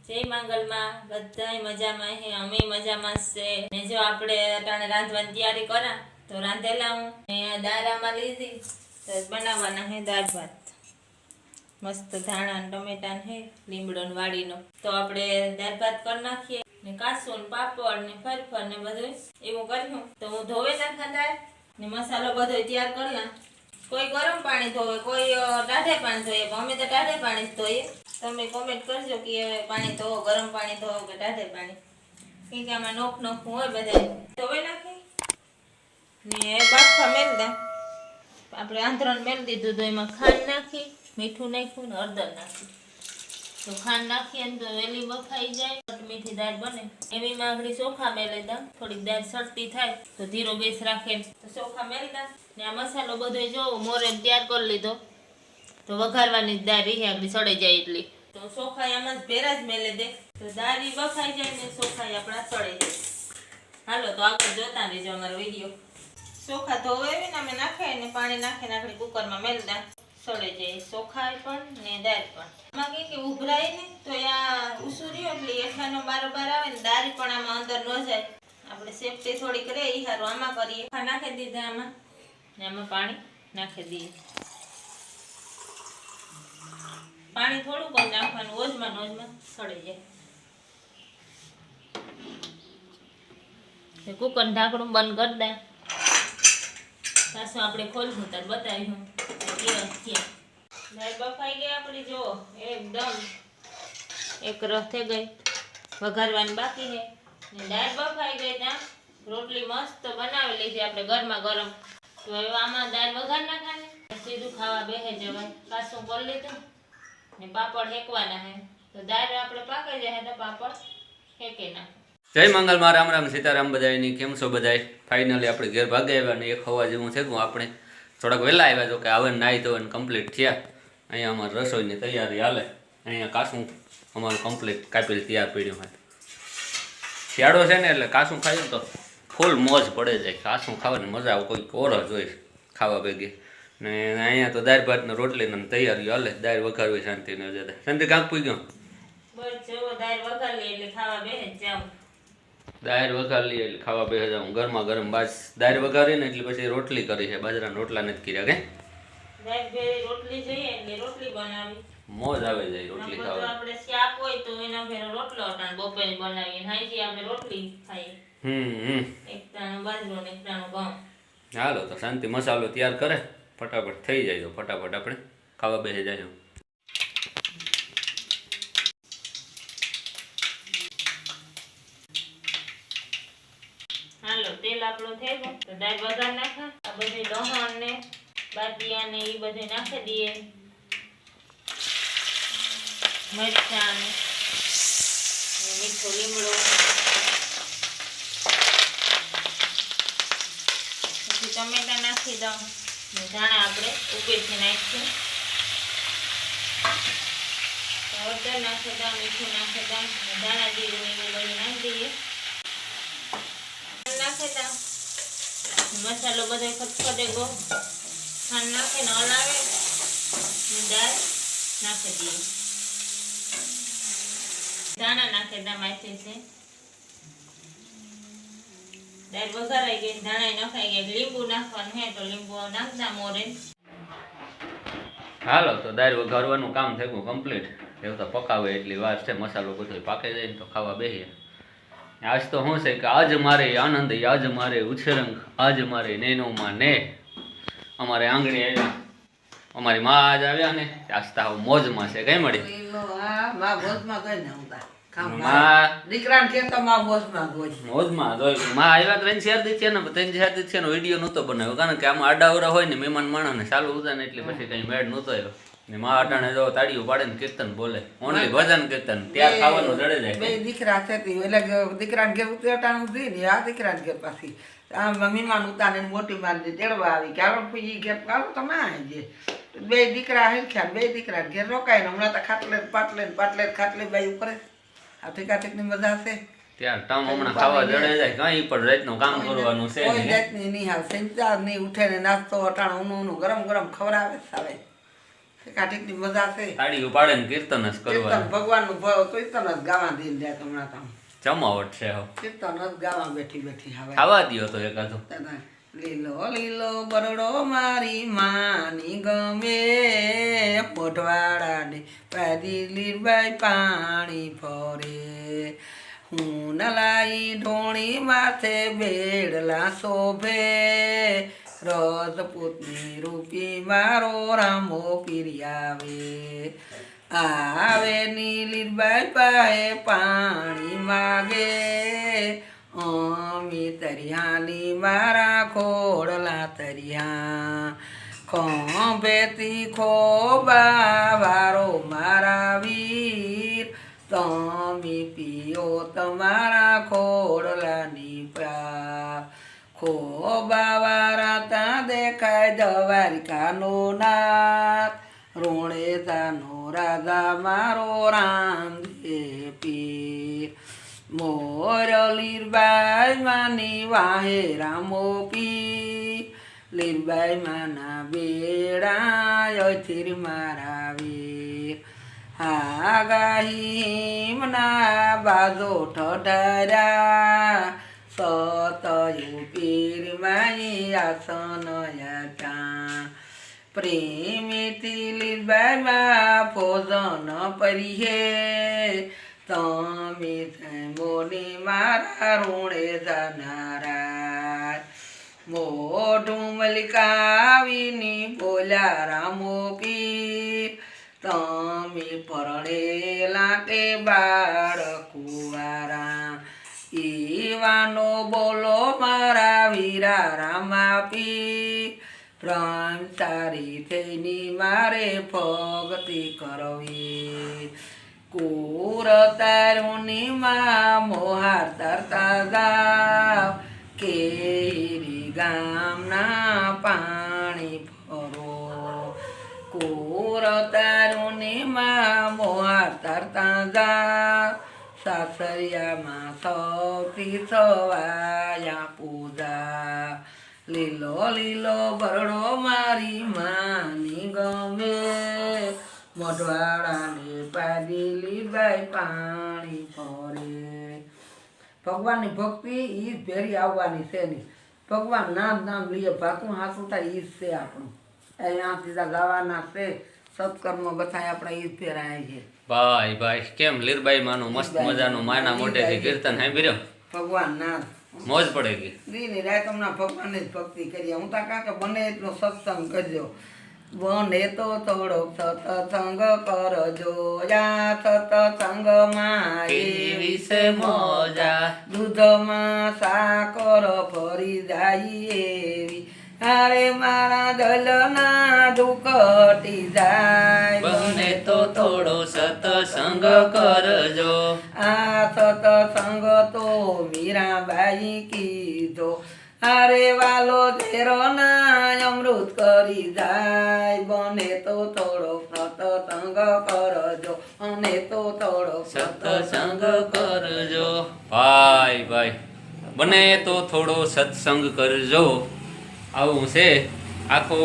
જય માંગલમાં બધાય મજામાં હે, અમે મજામાં છે ને. જો આપણે અટાણે રાંધવાની તૈયારી કરા તો રાંધેલા હું દાળામાં લીધી તો બનાવવાના હે દાળ ભાત. મસ્ત ધાણા ને ટમેટા હે લીમડો ને વાડીનો. તો આપણે દાળ ભાત કરી નાખીએ ને કાસુ ને પાપડ ને ફરફર ને બધું એવું કર્યું. તો હું ધોવે નાખા દાળ ને મસાલો બધો તૈયાર કરલા. કોઈ ગરમ પાણી ધોવે, કોઈ ટાઢે પાણી ધોઈએ, અમે તો ટાઢે પાણી જ ધોઈએ. તમે કોમેન્ટ કરજો કે પાણી ધોવો, ગરમ પાણી ધોવો કે ટાઢે પાણી, કેમ કે આમાં નોખ નોખું હોય. બધા ધોઈ નાખી ને બાફા મેલ દે. આપણે આંધણ મેલ દીધું તો એમાં ખાંડ નાખી, મીઠું નાખ્યું ને હળદર નાખી. તો ખાંડ નાખીએ ને તો વેલી બફાઈ જાય, મીઠી દાળ બને. એમાં આગળ ચોખા મેલી દા. થોડીક દાળ સડતી થાય તો ધીરો ગેસ રાખે તો ચોખા મેલી દા. ને આ મસાલો બધો જો મોરે તૈયાર કરી લીધો. તો વઘારવાની દાળ રહી આગળ સડાઈ જાય એટલી. તો ચોખા આમાં જ ભેરા જ મેલે દે તો દાળ બફાઈ જાય ને ચોખા આપણા સડાઈ જાય. હાલો તો આગળ જોતા રહેજો અમારો વિડીયો. ચોખા ધોવાવી ને અમે નાખીએ ને પાણી નાખીને આપણે કુકરમાં મેલ દા. સડાઈ જાય ચોખા પણ ને દાળ પણ. આમાં કે ઉભરાય ને તો આ ઉસુર્યો એટલે એઠાનો બારોબાર આવે ને દાળ પણ આમાં અંદર ન જાય. આપણે સેફટી થોડીક રહે એ સારું આમાં કરીએ. નાખી દીધા આમાં ને આમાં પાણી નાખી દઈએ. પાણી થોડુંક જ નાખવાનું, ઓજમાં સડી જાય. કુકર ઢાંકણું બંધ કરી દે. સાસુ આપણે ખોલશું તાર બતાવ્યું દાળ બફાઈ ગઈ આપણી. જો એકદમ એક રસ થઈ ગઈ. વઘારવાની બાકી છે ને દાળ બફાઈ ગઈ. ત્યાં રોટલી મસ્ત બનાવી લીધી આપણે ગરમા ગરમ. તો હવે આમાં દાળ વઘાર નાખવાની, સીધું ખાવા બેસી જવાય. કાસું કરી લીધું ને પાપડ હેકવાના હે તો દાળ આપણે પાકી જાય તો પાપડ હેકે નાખે. જય મંગલમાં, રામ રામ સીતારામ બધાયની. કેમ છો બધાય? ફાઇનલી આપણે ઘેર ભાગે આવ્યા ને 1 વાગે જેવું થયું. આપણે થોડાક વહેલા આવ્યા જો કે આવે નાહી ધોઈને કમ્પ્લીટ થયા. અહીંયા અમારે રસોઈની તૈયારી હાલે. અહીંયા કાસું અમારું કમ્પ્લીટ કાપીને તૈયાર પડ્યું હોય. શિયાળો છે ને એટલે કાસું ખાઈએ તો ફૂલ મોજ પડે જાય. કાસું ખાવાની મજા આવે, કોઈ ઓર જ હોય ખાવા ભેગી. ને અહીંયા તો દાળ ભાત ને રોટલી ને તૈયારી હાલે. દાળ વઘારવી શાંતિ ને જતા. શાંતિ કાંક પૂઈ ગયો બસ જો દાળ વઘાર લે એટલે ખાવા બેસે જાવ. દાળ વઘાર લઈએ એટલે ખાવા બેસી જાઉં ગરમા ગરમ. બસ દાળ વઘારી ને એટલે પછી રોટલી કરી છે. બાજરાના રોટલા નથી કર્યા કે દાળ ભેરી રોટલી જોઈએ એટલે રોટલી બનાવી મોજ આવે જાય રોટલી ખાવા. આપણે શાક હોય તો એના ભેરો રોટલો અટાણ બપોરે બનાવીએ. હાઈજી આપણે રોટલી ખાઈએ. એક તાણો બાજરો ને એક તાણો ઘઉં. હાલો તો શાંતિ મસાલો તૈયાર કરે ફટાફટ થઈ જાય તો ફટાફટ આપણે ખાવા બેસી જાય. હાલો તેલ આપણું થઈ ગયું તો દાળ વઘાર નાખા. આ બધી લહણ ને બાદિયા ને એ બધું નાખી દઈએ. મરચાં ને મીઠું લીમડો પછી ટમેટા નાખી દઉં ને ધાણા આપણે ઉપરથી નાખીશું. હળદર નાખી દઉં, મીઠું નાખી દઉં, ધાણા જીરું ને બધું નાખી દઈએ. નાખી દઉં મસાલો બધો ખટખટે ગો. ખાંડ નાખીને હલાવે ને દાળ નાખી દઈએ. ધાણા નાખી દઉં માથે છે. દાળ વઘારાઈ ગઈ, ધાણા નખાઈ ગયા. લીંબુ નાખવાનું હે તો લીંબુ નાખતા મોરે. હાલો તો દાળ વઘારવાનું કામ થઈ ગયું કમ્પ્લીટ. એવું તો પકાવે એટલી વાર છે. મસાલો બધો પાકે જાય ને તો ખાવા બેસીએ. આજ તો શું છે કે આજ મારે આનંદ, આજ મારે ઉછરંગ, આજ મારે નેનોમાં ને અમારે આંગણી આવ્યા. અમારી માં આજ આવ્યા ને આજ તો મોજમાં છે. કઈ મળી મોજમાં જોઈ માં આવ્યા. 3-4 દિવસ છે ને 3-4 દિવસ છે વિડીયો નહોતો બનાવ્યો કારણ કે આમાં આડાવરા હોય ને મહેમાન માણસ ને ચાલુ હતા ને એટલે પછી કઈ મેળ નહોતો આવ્યો. ને માં અટાણે જો તાળીઓ પાડે ને કીર્તન બોલે. ઓનલી ભજન કીર્તન ત્યાં ખાવાનું જડે જાય. બે દીકરા છે એટલે દીકરાને ઘેર ઉતારવાનું જોઈ ને આ દીકરાને ઘેર પાછી આ મમ્મીમાં ઉતારે મોટી મારી તેડવા આવી કે આવો ફૂઈ ઘેર આવો તમે આવી. બે દીકરા હેખ્યા, બે દીકરા ઘેર રોકાય ને હમણાં તો ખાટલે ખાટલે બાઈ કરે. આ ઠીકાઠીક ની મજા છે ત્યાં ટામ હમણાં ખાવા જડે જાય. કઈ પણ રાતનું કામ કરવાનું છે કોઈ જાતની નહીં. હાલ સંચાર નહીં ઉઠે ને નાસ્તો અટાણ ઊનું ગરમ ગરમ ખવડાવે આવે. કાઠીની મજા છે. તાળી ઉપાડે ને કીર્તન જ કીર્તન કરવા ભગવાનનું કીર્તન જ ગાવા દઈને જાય હમણાં તો. જમાવટ છે હો. કીર્તન જ ગાવા બેઠી બેઠી હવે. ખાવા દ્યો તો એકાદો. લીલો લીલો બરડો મારી માની ગમે, પોઠવાડાને પાદી લીરબાઈ પાણી ફરે. હું નલાઈ ઢોણી માથે બેડલા શોભે, રજપૂતની રૂપી મારો રામો પીરિયાવે. આવે નીલીરબાઈ પાએ પાણી માગે, અમી તરિયાની મારા ખોડલા તરિયા. ખોભેતી ખોબા વારો મારા વીર, તમે પીઓ તમારા ખોડલાની પ્યા. ખોબા વારા તા દેખાય દ્વારિકાનો નાથ, રોણેજાનો રાજા મારો રામદેવ પીર. મોર લીરબાઈ માની વાહે રામો પીર, લીરબાઈ માના બેડા અથીર મારા વીર. આગાહીમના બાજો ઠઠર્યા, સતયુ પીર માઈ આસન યાચા. પ્રેમીથી લીરબાઈ માં ભોજન પરિહે, તમે મોની મારા રૂણે જાનારા. મોઢું મલિકાવીની બોલ્યા રામો પીર, તમે પરણેલા કે બાળકુવારા. ઈવાનો બોલો મારા વીરા રામા પીર, પ્રેમ તારી થઈની મારે ભક્તિ કરવી. કુર તારુની માં મોહાર તરતા જાવ, કેરી ગામના પાણી ભરો. કુર તારુની માં મોહાર તરતા જાવ, સાસરિયામાં સૌથી સવાયા પૂજા. લીલો લીલો બરડો મારી માની ગમે, મોઢવાડાને પાદી લીરબાઈ પાણી ફરે. ભગવાનની ભક્તિ ઈ ભેરી આવવાની છે નહીં. ભગવાન નામ નામ લઈએ ભાતું હાથું થાય ઈ જ છે આપણું. અહીંયા સીધા ગાવાના છે, સત્કર્મ બધા આપણે ઈ જ ફેરાય છે. ભાઈ ભાઈ કેમ લીરબાઈ માનું મસ્ત મજાનું માના મોઢેથી કીર્તન સાંભળ્યો? ભગવાન નામ મોજ પડે ગઈ. દીની રાત હમણાં ભગવાનની જ ભક્તિ કરીએ. હું તા કાંકે બને એટલો સત્સંગ કરજો. બને તો થોડોક સત્સંગ કરજો, યા સત્સંગમાં એવી છે મોજા, દૂધમાં સાકર ફરી જાય એવી. અરે મારા દલના દુખટી જાય, બને તો થોડો સત્સંગ કરજો. આ સત્સંગ તો મીરાબાઈ કીધો, અરે વાલો ઝેરો ના અમૃત કરી જાય. બને તો થોડો સત્સંગ કરજો, અને તો થોડો સત્સંગ કરજો. ભાઈ ભાઈ બને તો થોડો સત્સંગ કરજો. આવું છે આખો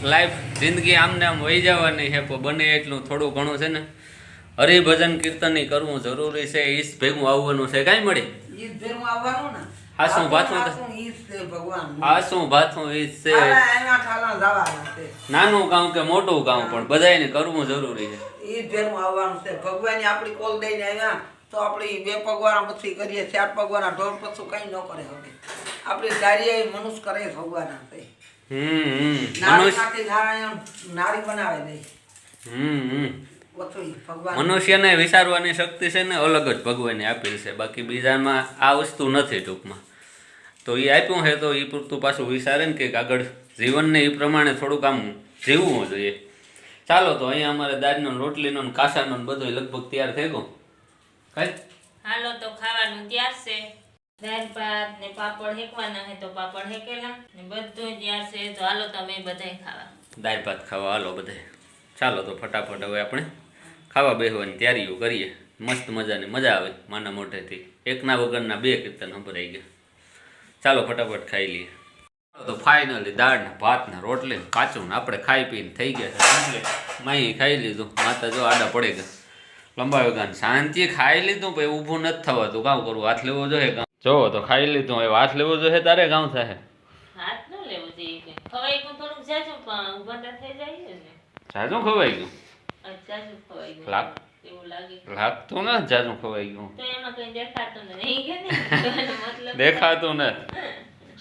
લાઈફ જિંદગી આમને આમ વહી જવાની છે, પણ બને એટલું થોડું ઘણું છે ને હરિભજન કીર્તન કરવું જરૂરી છે. ઈશ ભેગું આવવાનું છે. કાંઈ મળી ઈ ભેરું આવવાનું ને. હાસું ભાથું ઈ છે ભગવાન. હાસું ભાથું ઈશ છે. એના ઠાલા જવાના છે. નાનું કામ કે મોટું કામ પણ બધાયને કરવું જરૂરી છે. ઈ ભેરું આવવાનું છે. ભગવાન આપણી કોલ દઈને આવ્યા તો આપણી 2 પગવાળા પછી કરીએ, 4 પગવાળા ઢોર પશુ કઈ ન કરે. હવે આપણી કાર્ય મનુષ્ય કરે ભગવાન છે. નારી બનાવે દે. મનુષ્યને વિચારવાની શક્તિ છે ને અલગ જ ભગવાને આપેલી છે. બાકી બીજામાં આ વસ્તુ નથી ટૂંકમાં. તો એ આપ્યું છે તો એ પૂરતું પાછું વિચારે ને કે આગળ જીવનને એ પ્રમાણે થોડુંક આમ જીવવું જોઈએ. ચાલો તો અહીંયા અમારે દાળનો રોટલીનો ને કાસાનો બધું લગભગ તૈયાર થઈ ગયું. કઈ હાલો તો ખાવાનું તૈયાર છે. દાળ ભાત ને પાપડ હેકવાના છે તો પાપડ હેકેલા ને બધું તૈયાર છે. તો હાલો તમે બધાય ખાવા. દાળ ભાત ખાવા હાલો બધાય. ચાલો તો ફટાફટ હવે આપણે ખાવા બેસવાની તૈયારીઓ કરીએ. મસ્ત મજાની મજા આવે માના મોઢેથી. એકના વગરના 2 કીર્તન સંભળાઈ ગયા. ચાલો ફટાફટ ખાઈ લઈએ. તો ફાઇનલી દાળ ને ભાત ને રોટલી ને કાચું ને આપણે ખાઈ પીને થઈ ગયા છે કમ્પ્લીટ. માહી ખાઈ લીધું, માતા જો આડા પડી ગયા, લંબાવી ગયા, શાંતિ ખાઈ લીધું પછી ઊભું નથી થવાતું. કામ કરવું, હાથ લેવો જોઈએ. જો તો ખાઈ લીધું, હવે હાથ લેવો જોઈએ તારે કામ થાય. હાથ ન લેવો જોઈએ, ખવાઈ ગયું થોડુંક જાજુ પણ ઉભા થઈ જાય ને. જાજુ ખવાઈ ગયું, જાજુ ખવાઈ ગયું એવું લાગે. લાગતું ને જાજુ ખવાઈ ગયું તો એમાં કઈ દેખાતું નહીં કે ને મતલબ દેખાતું ને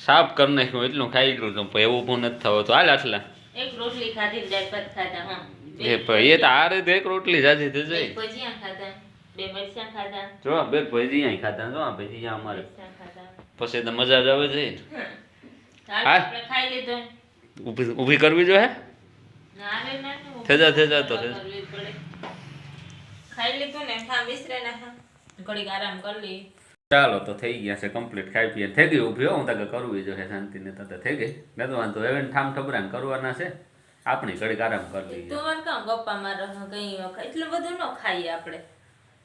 સાફ કરી નાખ્યું એટલું ખાઈ ગયું તો એવું ઊભું નથી થવાતું. હાલ આટલા એક રોટલી ખાધી ને દાળ ભાત ખાધા. હા એ ભાઈ એ તો આ રીતે એક રોટલી જાજી થઈ જાય. ભજીયા ખાધા, બે મરચાં ખાધા, જો બે ભજીયા ખાધા. જો આ ભજીયા અમારે મરચાં ખાધા. પછી તો મજા જ આવે છે. હાલ હા. આપણે ખાઈ લીધું. ઊભી કરવી જોઈએ. ના રે ના થઈ જા તો કરવી પડે. ખાઈ લીધું ને ખા મિશ્રે ના ખા ઘડીક આરામ કરી લઈએ. ચાલો તો થઈ ગયા છે કમ્પ્લીટ ખાઈ પીએ થઈ ગઈ ઊભી. હું તકે કરવી જોઈએ શાંતિને તો થઈ ગઈ. મેં તો વાંધો હવે ઠામ ઠબરાને કરવાના છે, આપણી ઘડીક આરામ કરી લઈએ. તું મને કામ ગપ્પા મારો કઈ એટલું બધું ન ખાઈએ આપણે.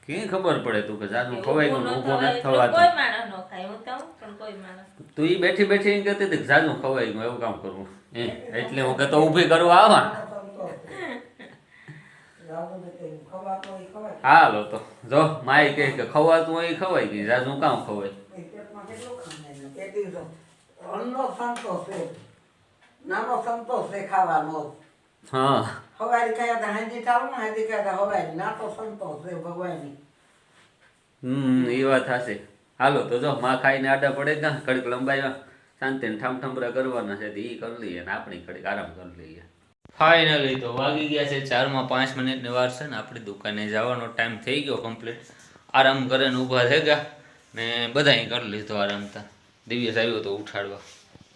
કેવી ખબર પડે તું કે જાજુ ખવાઈ ગયું ઊભો નથી થવાતું. કોઈ માણસ ન ખાય, હું તો પણ કોઈ માણસ. તું ઈ બેઠી બેઠી એમ કહેતી હતી કે જાજુ ખવાઈ ગયું એવું કામ કરવું એટલે હું કહેતો ઊભી કરવા આવા. હાલો તો જો માઈ કહે કે ખવાતું હોય ખવાઈ ગઈ, જાજુ કામ ખવાય. અન્નનો સંતોષ છે, નાનો સંતોષ છે ખાવાનો. હા હવારી કયા હતા હાજી ચાલો ને, હાજી કયા હતા હવારી, નાનો સંતોષ છે ભગવાનની. એ વાત થશે. હાલો તો જો માં ખાઈને આડા પડે ગા કડીક લંબાવ્યા, શાંતિને ઠામઠમરા કરવાના છે એ કરી લઈએ ને આપણી કડીક આરામ કરી લઈએ. ફાઇનલી તો વાગી ગયા છે 4 માં 5 મિનિટની વાર છે ને આપણી દુકાને જવાનો ટાઈમ થઈ ગયો કમ્પ્લીટ. આરામ કરીને ઊભા થઈ ગયા ને બધાએ કરી લીધો આરામ. તા દિવ્યેશ આવ્યો તો ઉઠાડવા.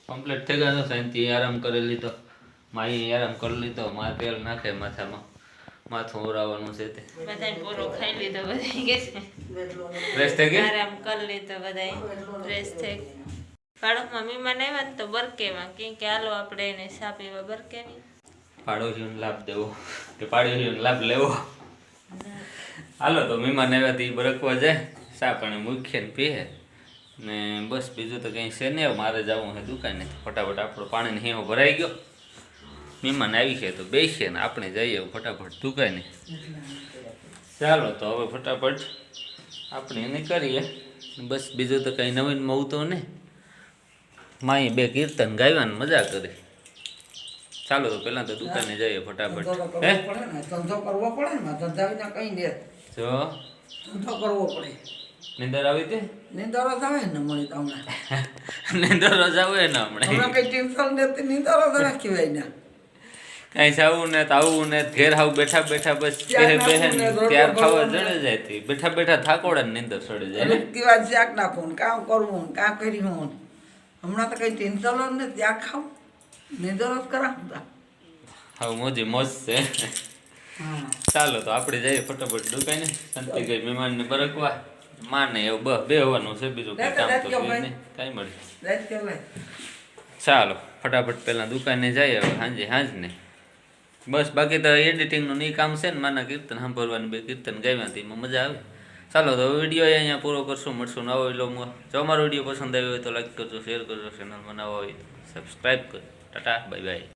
કમ્પ્લીટ થઈ ગયા તો શાંતિ આરામ કરી લીધો, માઈ આરામ કરી લીધો. માં તેલ નાખે માથામાં, માથું ઓરાવાનું છે તે બધાય પૂરો ખાઈ લીધો, બધાય કે છે ફ્રેશ થઈ ગઈ. આરામ કરી લીધો, બધાય ફ્રેશ થઈ ગયા. બાળકમાં મહેમાન આવ્યા ને તો બરકેમાં કે હાલો આપણે એને સા પીવા બરકેની. પાડોશીઓને લાભ દેવો કે પાડોશીઓને લાભ લેવો. હાલો તો મહેમાન આવ્યા તો એ બરકવા જાય, સા પાણી મૂકીએ ને પીએ ને બસ. બીજું તો કંઈ છે નહીં. મારે જવું છે દુકાને, ફટાફટ આપણો પાણીનો હેવો ભરાઈ ગયો. મહેમાન આવી છે તો બેસીએ ને આપણે જઈએ ફટાફટ દુકાને. ચાલો તો હવે ફટાફટ આપણે એને કરીએ બસ. બીજું તો કંઈ નવીનમાં આવતો ને. માએ 2 કીર્તન ગાવ્યા ને મજા કરી. ચાલો તો પહેલાં તો દુકાને જઈએ ફટાફટ. હે ધંધો કરવો પડે ને, ધંધા વિના કઈ નહીં. જો ધંધો કરવો પડે. નિંદર આવી હતી. નિંદરો આવે ને મળી તમને, નિંદર જ આવે ને હમણાં. હમણાં કઈ ટેન્શન નથી, નિંદરો આવે કહેવાય ને. કઈ જાવું ને આવું ને ઘેર હાવ બેઠા બેઠા બસ બેહે બેહે ને ત્યાર ખાવા જડે જાય તી. બેઠા બેઠા થાકોડા ને નિંદર ચડી જાય ને. દીવા શાક નાખવું ને કામ કરવું ને કામ કર્યું. હમણાં તો કઈ ટેન્શન જ નથી, ત્યાં ખાવું નિંદર જ કરાવતા. હાવ મોજી મોજ છે. હા ચાલો તો આપણે જઈએ ફટાફટ દુકાને. શાંતિ ગઈ મહેમાનને બરકવા માને એવું બે હોવાનું છે, બીજું કઈ કામ તો નહીં કાંઈ મળે. રાત કહેવાય. ચાલો ફટાફટ પહેલાં દુકાને જઈએ હવે સાંજને બસ. બાકી તો એડિટિંગનું નહીં કામ છે ને, માના કીર્તન સાંભળવાનું 2 કીર્તન ગાવ્યા હતી એમાં મજા આવે. ચાલો તો વિડીયો અહીંયા પૂરો કરશું, મળશું નવો વિડીયો. જો અમારો વિડીયો પસંદ આવ્યો હોય તો લાઈક કરજો, શેર કરજો, ચેનલ બનાવવા હોય તો સબસ્ક્રાઈબ કરજો. Tata bye bye.